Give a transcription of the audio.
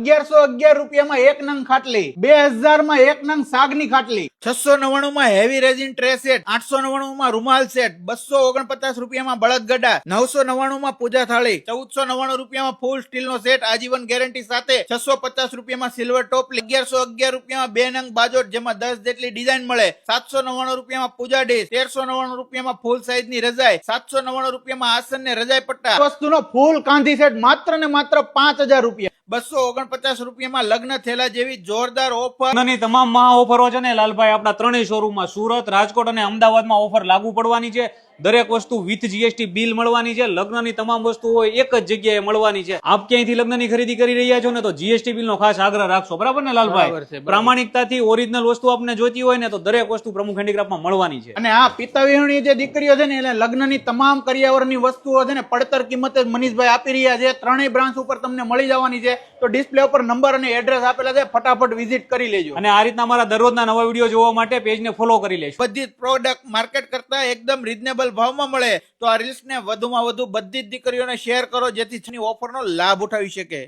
1111 રૂપિયામાં એક નંગ ખાટલી, 2000 માં એક નંગ સાગની ખાટલી, 699 માં હેવી રેઝિન ટ્રે સેટ, 899 માં રૂમાલ સેટ, 249 રૂપિયામાં બળદ ગડા, 999 માં પૂજા થાળી, 1499 રૂપિયામાં ફૂલ સ્ટીલ નો સેટ આજીવન ગેરંટી સાથે, 650 રૂપિયામાં સિલ્વર ટોપલી, 1111 રૂપિયામાં 2 નંગ બાજોટ જેમાં 10 જેટલી ડિઝાઇન મળે, 799 રૂપિયામાં પૂજા ડીશ, 1399 રૂપિયામાં ફૂલ સાઈઝ ની રજાઈ, 799 રૂપિયામાં આસન ને રજાઈ પટ્ટા. વસ્તુનો ફૂલ કાંધી સેટ માત્ર ને માત્ર 5000 રૂપિયા. 249 રૂપિયામાં લગ્ન થયેલા જેવી જોરદાર ઓફર. લગ્નની તમામ મહા ઓફરો છે ને લાલભાઈ આપણા ત્રણેય શોરૂમમાં સુરત, રાજકોટ અને અમદાવાદમાં ઓફર લાગુ પડવાની છે. દરેક વસ્તુ વિથ જીએસટી બિલ મળવાની છે. લગ્નની તમામ વસ્તુઓ એક જ જગ્યાએ મળવાની છે. આપ ક્યાંયથી લગ્નની ખરીદી કરી રહ્યા છો ને તો જીએસટી બિલ નો ખાસ આગ્રહ રાખશો, બરાબર ને લાલભાઈ? પ્રામાણિકતાથી ઓરિજિનલ વસ્તુ આપને જોઈતી હોય ને તો દરેક વસ્તુ પ્રમુખ હેન્ડીક્રાફ્ટમાં મળવાની છે. અને આ પિત્તવિહણી જે દીકરીઓ છે ને એટલે લગ્નની તમામ કરિયાવરની વસ્તુઓ છે ને પડતર કિંમતે મનીષભાઈ આપી રહ્યા છે. ત્રણેય બ્રાન્ચ ઉપર તમને મળી જવાની છે. તો ડિસ્પ્લે ઉપર નંબર અને એડ્રેસ આપેલા છે, ફટાફટ વિઝિટ કરી લેજો. અને આ રીતના અમારા દરરોજના નવા વિડીયો જોવા માટે પેજને ફોલો કરી લેજો. બધી જ પ્રોડક્ટ માર્કેટ કરતા એકદમ રીઝનેબલ ભાવમાં મળે. તો આ રીલ્સ ને વધુમાં વધુ બધી જ દીકરીઓને શેર કરો જેથી ઓફરનો લાભ ઉઠાવી શકે.